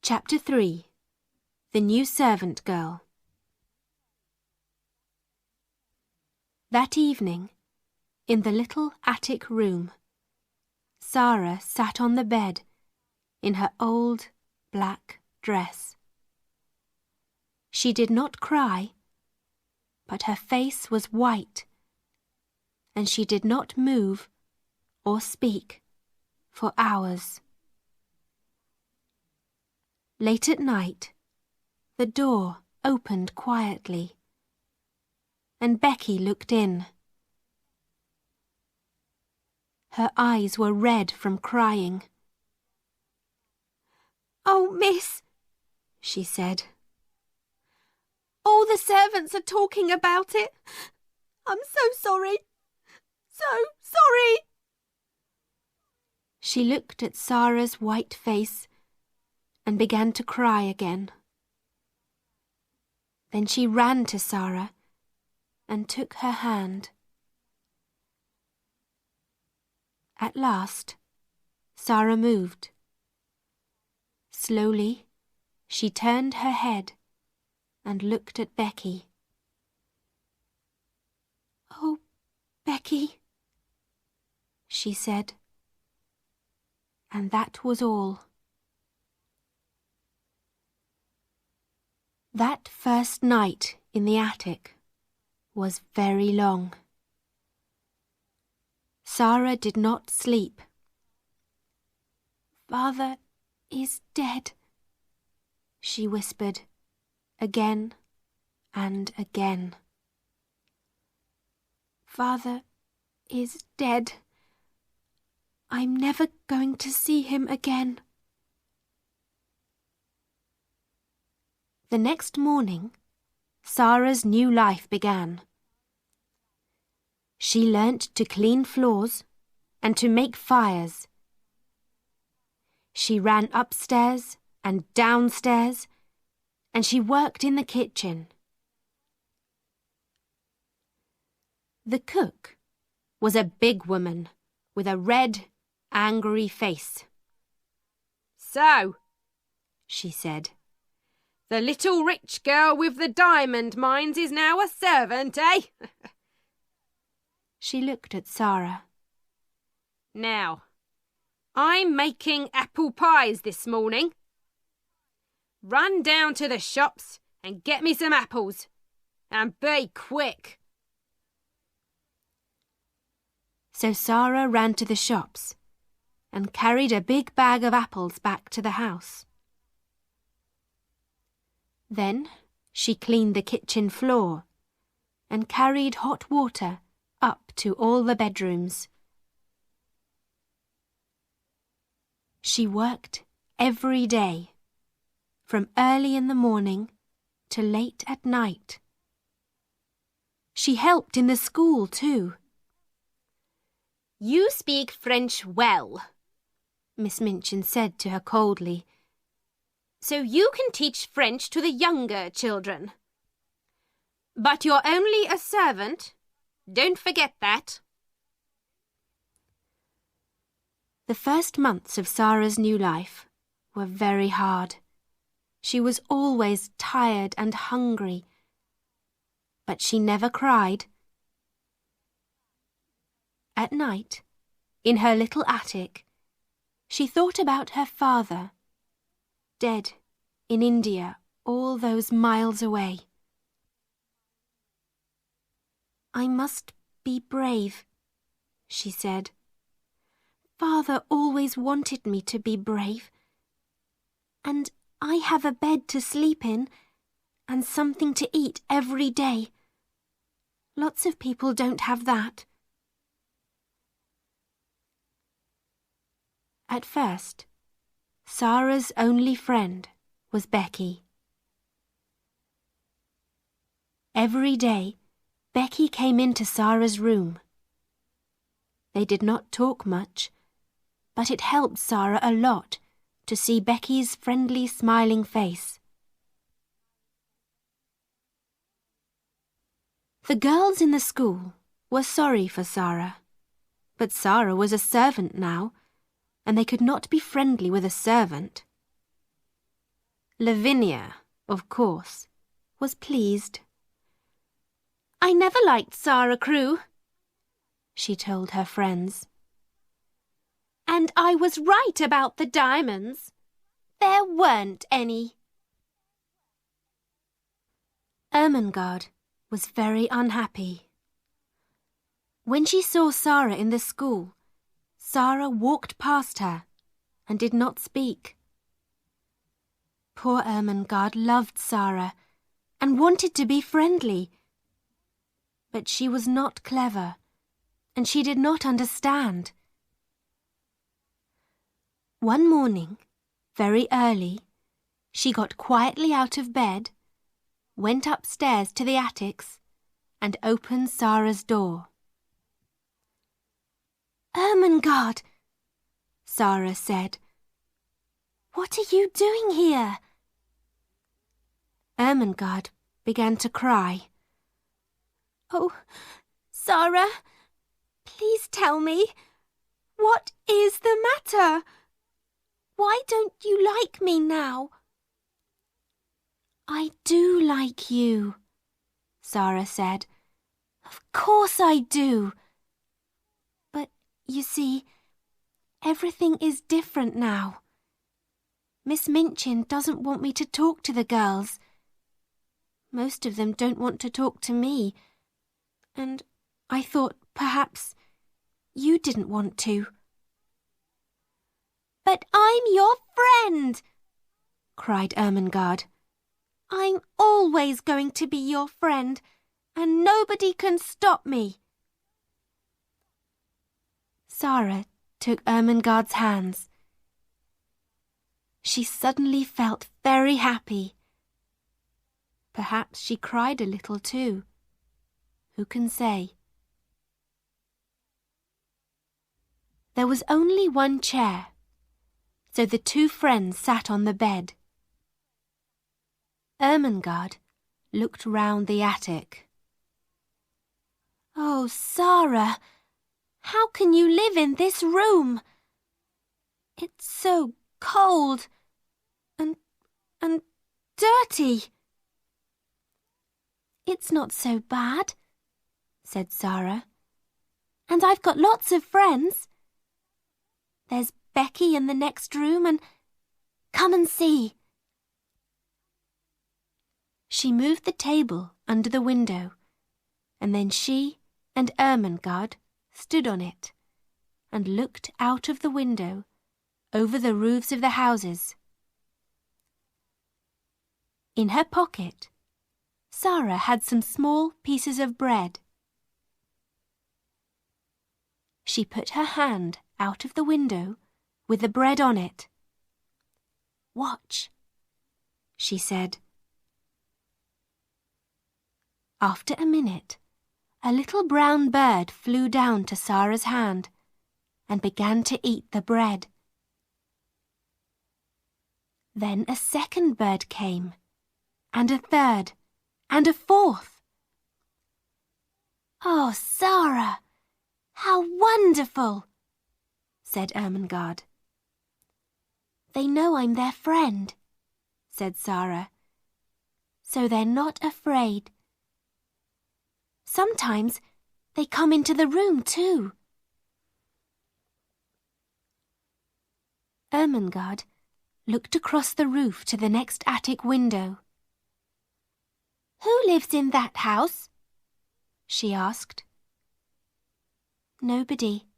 Chapter 3. The New Servant Girl. That evening, in the little attic room, Sara sat on the bed in her old black dress. She did not cry, but her face was white, and she did not move or speak for hours. Late at night, the door opened quietly, and Becky looked in. Her eyes were red from crying. "Oh, miss," she said. "All the servants are talking about it. I'm so sorry. So sorry." She looked at Sara's white face and began to cry again. Then she ran to Sara and took her hand. At last, Sara moved. Slowly, she turned her head and looked at Becky. "Oh, Becky," she said. And that was all. That first night in the attic was very long. Sara did not sleep. "Father is dead," she whispered again and again. "Father is dead. I'm never going to see him again." The next morning, Sara's new life began. She learnt to clean floors and to make fires. She ran upstairs and downstairs, and she worked in the kitchen. The cook was a big woman with a red, angry face. "So," she said, "the little rich girl with the diamond mines is now a servant, eh?" She looked at Sara. "Now, I'm making apple pies this morning. Run down to the shops and get me some apples, and be quick." So Sara ran to the shops and carried a big bag of apples back to the house. Then she cleaned the kitchen floor and carried hot water up to all the bedrooms. She worked every day, from early in the morning to late at night. She helped in the school too. "You speak French well," Miss Minchin said to her coldly. "So you can teach French to the younger children. But you're only a servant. Don't forget that." The first months of Sara's new life were very hard. She was always tired and hungry, but she never cried. At night, in her little attic, she thought about her father, dead in India all those miles away. "I must be brave," she said. "Father always wanted me to be brave. And I have a bed to sleep in and something to eat every day. Lots of people don't have that." At first, Sara's only friend was Becky. Every day, Becky came into Sara's room. They did not talk much, but it helped Sara a lot to see Becky's friendly, smiling face. The girls in the school were sorry for Sara, but Sara was a servant now, and they could not be friendly with a servant. Lavinia, of course, was pleased. I never liked Sara Crewe, she told her friends. and I was right about the diamonds. There weren't any. Ermengarde was very unhappy. When she saw Sara in the school, Sara walked past her and did not speak. Poor Ermengarde loved Sara and wanted to be friendly. But she was not clever, and she did not understand. One morning, very early, she got quietly out of bed, went upstairs to the attics, and opened Sara's door. "Ermengarde," Sara said, "what are you doing here?" Ermengarde began to cry. Oh, Sara, please tell me, what is the matter? Why don't you like me now? "I do like you," Sara said. "Of course I do. But, you see, everything is different now. Miss Minchin doesn't want me to talk to the girls. Most of them don't want to talk to me. And I thought perhaps you didn't want to." But I'm your friend, cried Ermengarde. I'm always going to be your friend, and nobody can stop me. Sara took Ermengarde's hands. She suddenly felt very happy. Perhaps she cried a little too. Who can say? There was only one chair, so the two friends sat on the bed. Ermengarde looked round the attic. "Oh, Sara, how can you live in this room? It's so cold and dirty." "It's not so bad," said Sara. "And I've got lots of friends. There's Becky in the next room, and come and see." She moved the table under the window, and then she and Ermengarde stood on it and looked out of the window over the roofs of the houses. In her pocket, Sara had some small pieces of bread. She put her hand out of the window with the bread on it. "Watch," she said. After a minute, a little brown bird flew down to Sara's hand and began to eat the bread. Then a second bird came, and a third, and a fourth. "Oh, Sara, how wonderful!" said Ermengarde. "They know I'm their friend," said Sara, "so they're not afraid. Sometimes they come into the room too." Ermengarde looked across the roof to the next attic window. "Who lives in that house?" she asked. "Nobody,"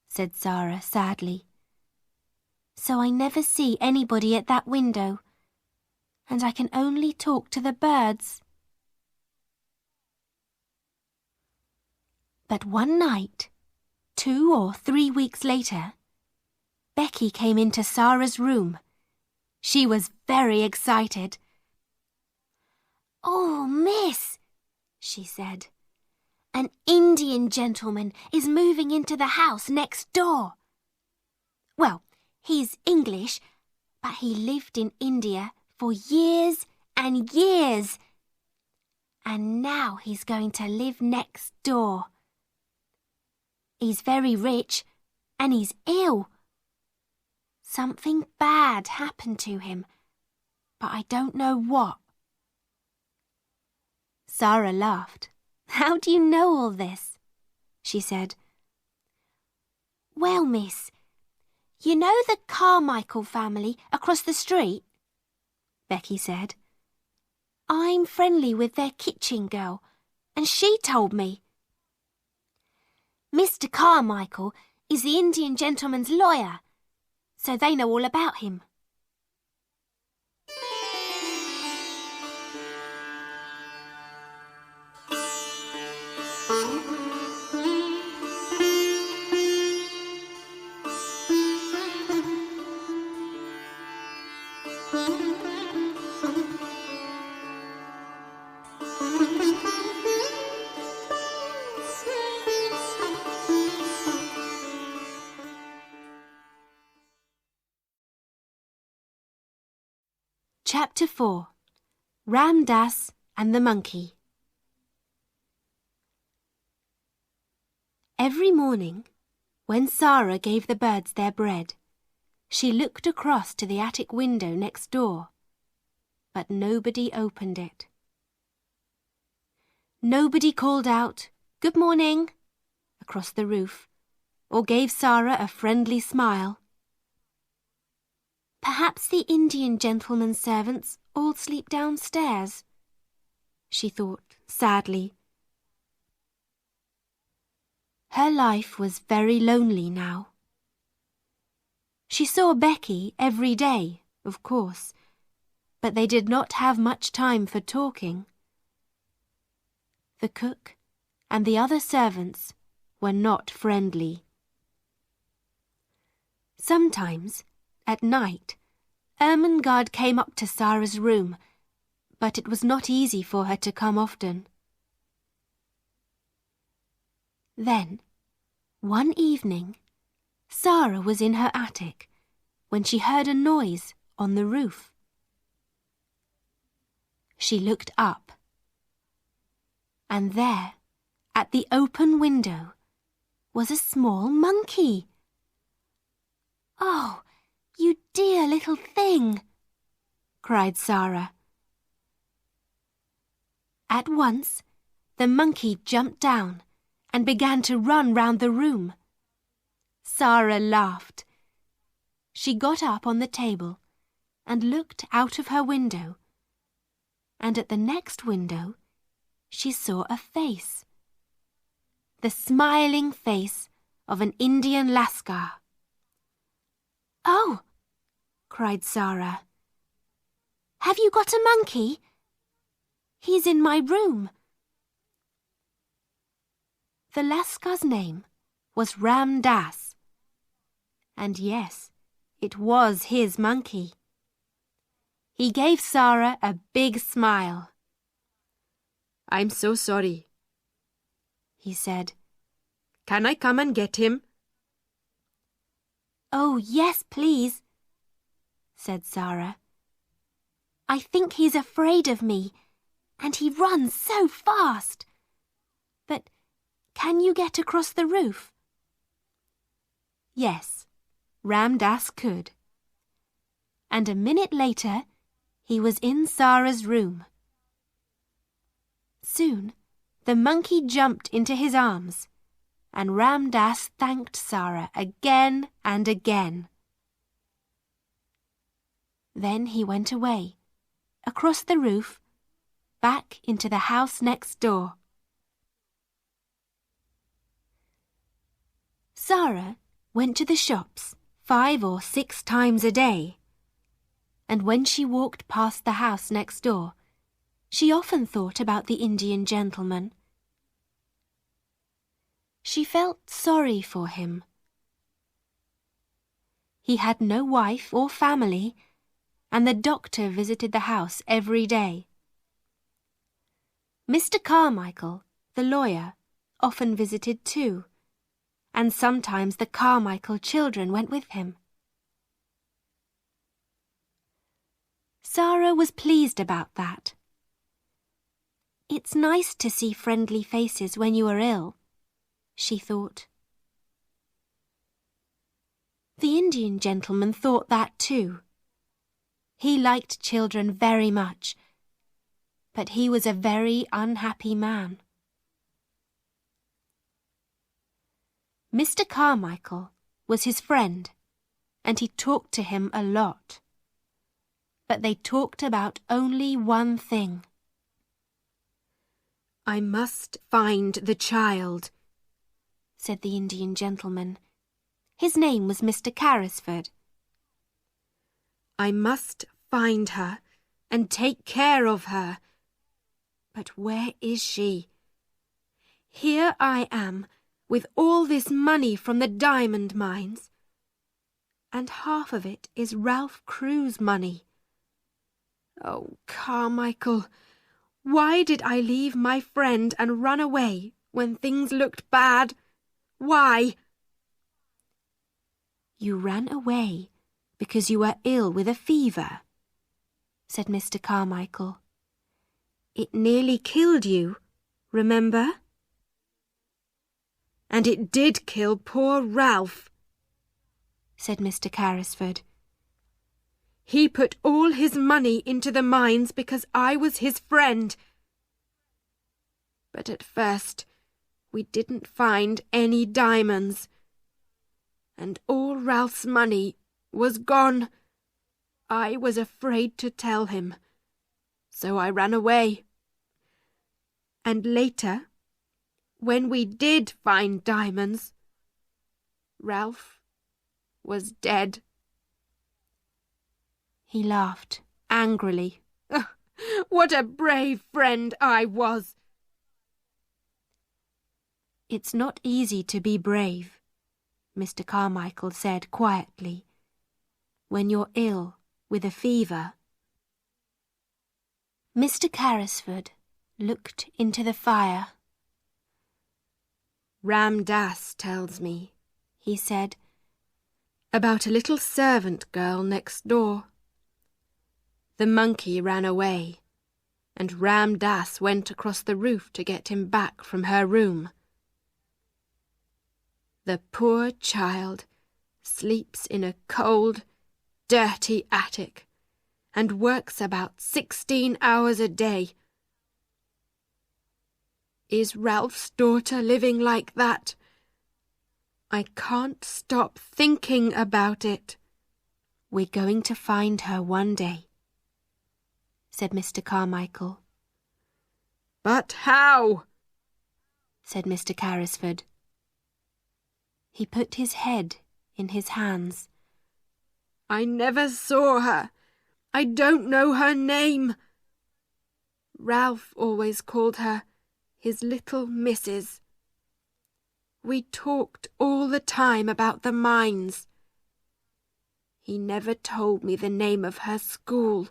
said Sara sadly. "So I never see anybody at that window, and I can only talk to the birds." But one night, 2 or 3 weeks later, Becky came into Sara's room. She was very excited. "Oh, miss," she said, "an Indian gentleman is moving into the house next door. Well, he's English, but he lived in India for years and years. And now he's going to live next door. He's very rich, and he's ill. Something bad happened to him, but I don't know what." Sara laughed. "How do you know all this?" she said. "Well, miss, you know the Carmichael family across the street?" Becky said. "I'm friendly with their kitchen girl, and she told me. Mr. Carmichael is the Indian gentleman's lawyer, so they know all about him." Chapter 4. Ram Dass and the Monkey. Every morning, when Sara gave the birds their bread, she looked across to the attic window next door, but nobody opened it. Nobody called out, "Good morning," across the roof, or gave Sara a friendly smile. "Perhaps the Indian gentleman's servants all sleep downstairs," she thought sadly. Her life was very lonely now. She saw Becky every day, of course, but they did not have much time for talking. The cook and the other servants were not friendly. Sometimes, at night, Ermengarde came up to Sara's room, but it was not easy for her to come often. Then, one evening, Sara was in her attic when she heard a noise on the roof. She looked up, and there, at the open window, was a small monkey. "Oh, you dear little thing!" cried Sara. At once, the monkey jumped down and began to run round the room. Sara laughed. She got up on the table and looked out of her window, and at the next window she saw a face. The smiling face of an Indian Lascar. "Oh!" cried Sara. "Have you got a monkey? He's in my room." The Lascar's name was Ram Dass. And yes, it was his monkey. He gave Sara a big smile. "I'm so sorry," he said. "Can I come and get him?" "Oh, yes, please," said Sara. "I think he's afraid of me, and he runs so fast. But can you get across the roof?" Yes, Ram Dass could. And a minute later, he was in Sara's room. Soon, the monkey jumped into his arms, and Ram Dass thanked Sara again and again. Then he went away, across the roof, back into the house next door. Sara went to the shops 5 or 6 times a day, and when she walked past the house next door, she often thought about the Indian gentleman. She felt sorry for him. He had no wife or family, and the doctor visited the house every day. Mr. Carmichael, the lawyer, often visited too, and sometimes the Carmichael children went with him. Sara was pleased about that. "It's nice to see friendly faces when you are ill," she thought. The Indian gentleman thought that too. He liked children very much, but he was a very unhappy man. Mr. Carmichael was his friend, and he talked to him a lot. But they talked about only one thing. "I must find the child," said the Indian gentleman. His name was Mr. Carrisford. "I must find her and take care of her. But where is she? Here I am, with all this money from the diamond mines, and half of it is Ralph Crewe's money. Oh, Carmichael, why did I leave my friend and run away when things looked bad? Why?" "You ran away because you were ill with a fever," said Mr. Carmichael. "It nearly killed you, remember? And it did kill poor Ralph," said Mr. Carrisford. "He put all his money into the mines because I was his friend. But at first we didn't find any diamonds, and all Ralph's money was gone. I was afraid to tell him, so I ran away. And later, when we did find diamonds, Ralph was dead." He laughed angrily. "What a brave friend I was!" "It's not easy to be brave," Mr. Carmichael said quietly, "when you're ill with a fever." Mr. Carrisford looked into the fire. "Ram Dass tells me," he said, "about a little servant girl next door. The monkey ran away, and Ram Dass went across the roof to get him back from her room. The poor child sleeps in a cold, dirty attic and works about 16 hours a day. Is Ralph's daughter living like that? I can't stop thinking about it." "We're going to find her one day," said Mr. Carmichael. "But how?" said Mr. Carrisford. He put his head in his hands. "I never saw her. I don't know her name. Ralph always called her his little missus. We talked all the time about the mines. He never told me the name of her school.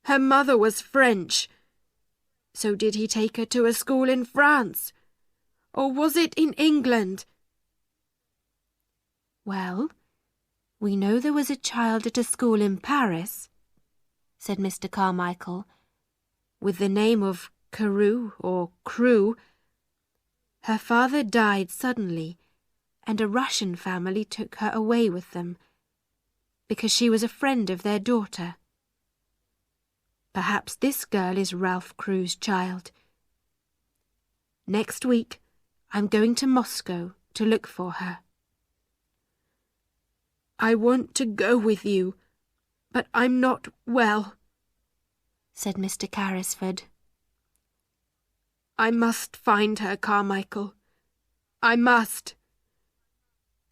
Her mother was French. So did he take her to a school in France? Or was it in England?" "Well, we know there was a child at a school in Paris," said Mr. Carmichael, "with the name of Carew or Crewe. Her father died suddenly, and a Russian family took her away with them, because she was a friend of their daughter. Perhaps this girl is Ralph Crewe's child. Next week, I'm going to Moscow to look for her." "I want to go with you, but I'm not well," said Mr. Carrisford. "I must find her, Carmichael. I must.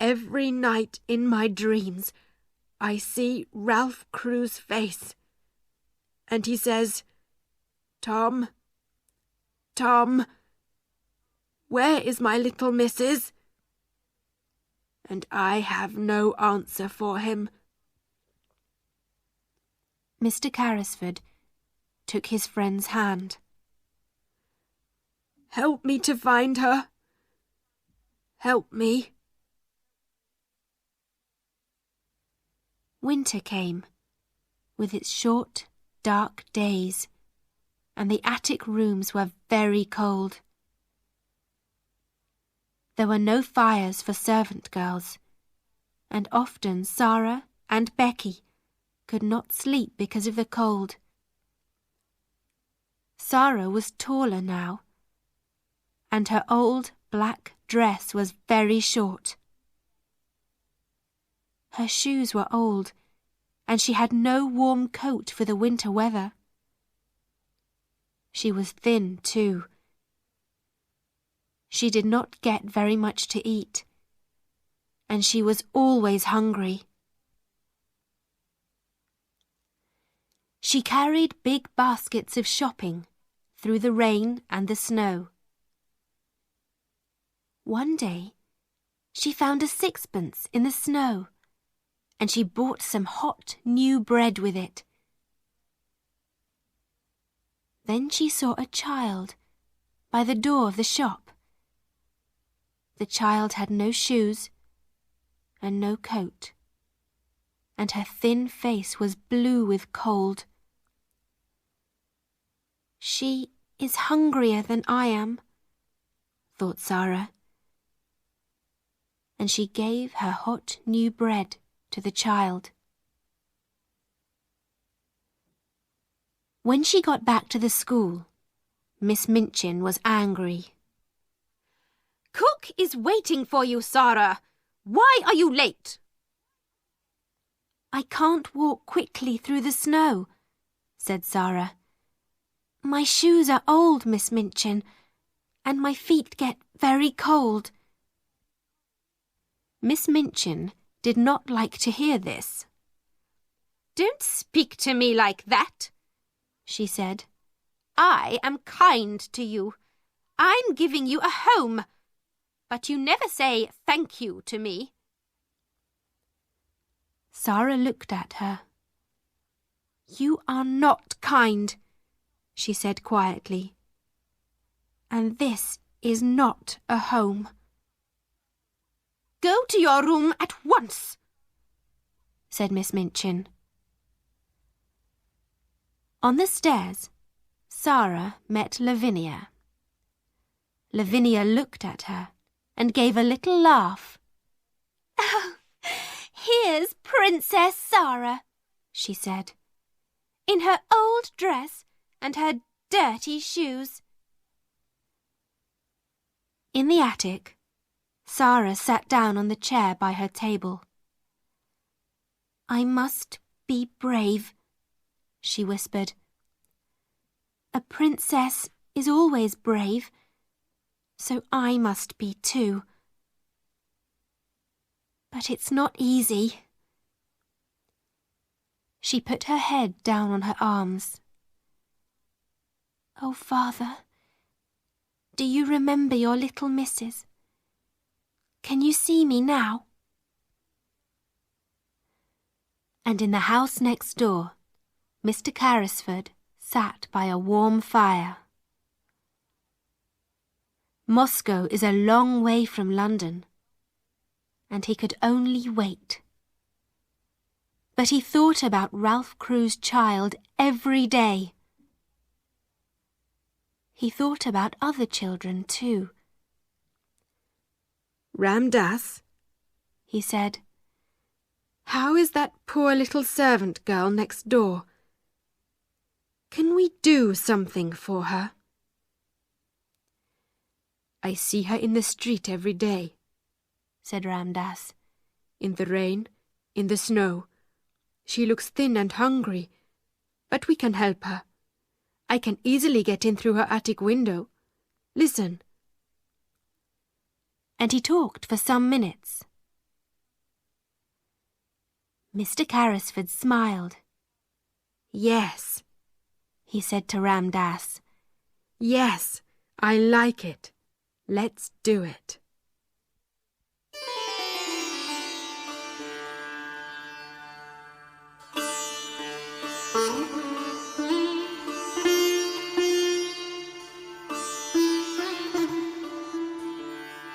Every night in my dreams, I see Ralph Crewe's face, and he says, 'Tom, Tom, where is my little missus?' And I have no answer for him." Mr. Carrisford took his friend's hand. "Help me to find her. Help me." Winter came, with its short, dark days, and the attic rooms were very cold. There were no fires for servant girls, and often Sara and Becky could not sleep because of the cold. Sara was taller now, and her old black dress was very short. Her shoes were old, and she had no warm coat for the winter weather. She was thin, too. She did not get very much to eat, and she was always hungry. She carried big baskets of shopping through the rain and the snow. One day, she found a sixpence in the snow, and she bought some hot new bread with it. Then she saw a child by the door of the shop. The child had no shoes and no coat, and her thin face was blue with cold. She is hungrier than I am, thought Sara, and she gave her hot new bread to the child. When she got back to the school, Miss Minchin was angry. Cook is waiting for you, Sara. Why are you late? I can't walk quickly through the snow, said Sara. My shoes are old, Miss Minchin, and my feet get very cold. Miss Minchin did not like to hear this. Don't speak to me like that, she said. I am kind to you. I'm giving you a home, but you never say thank you to me. Sara looked at her. You are not kind, she said quietly. And this is not a home. Go to your room at once, said Miss Minchin. On the stairs, Sara met Lavinia. Lavinia looked at her and gave a little laugh. Oh, here's Princess Sara, she said, in her old dress and her dirty shoes. In the attic, Sara sat down on the chair by her table. I must be brave, she whispered. A princess is always brave, so I must be too. But it's not easy. She put her head down on her arms. Oh, Father, do you remember your little missus? Can you see me now? And in the house next door, Mr. Carrisford sat by a warm fire. Moscow is a long way from London, and he could only wait. But he thought about Ralph Crewe's child every day. He thought about other children too. Ram Dass, he said, how is that poor little servant girl next door? Can we do something for her? I see her in the street every day, said Ram Dass. In the rain, in the snow. She looks thin and hungry, but we can help her. I can easily get in through her attic window. Listen. And he talked for some minutes. Mr. Carrisford smiled. Yes, he said to Ram Dass. Yes, I like it. Let's do it.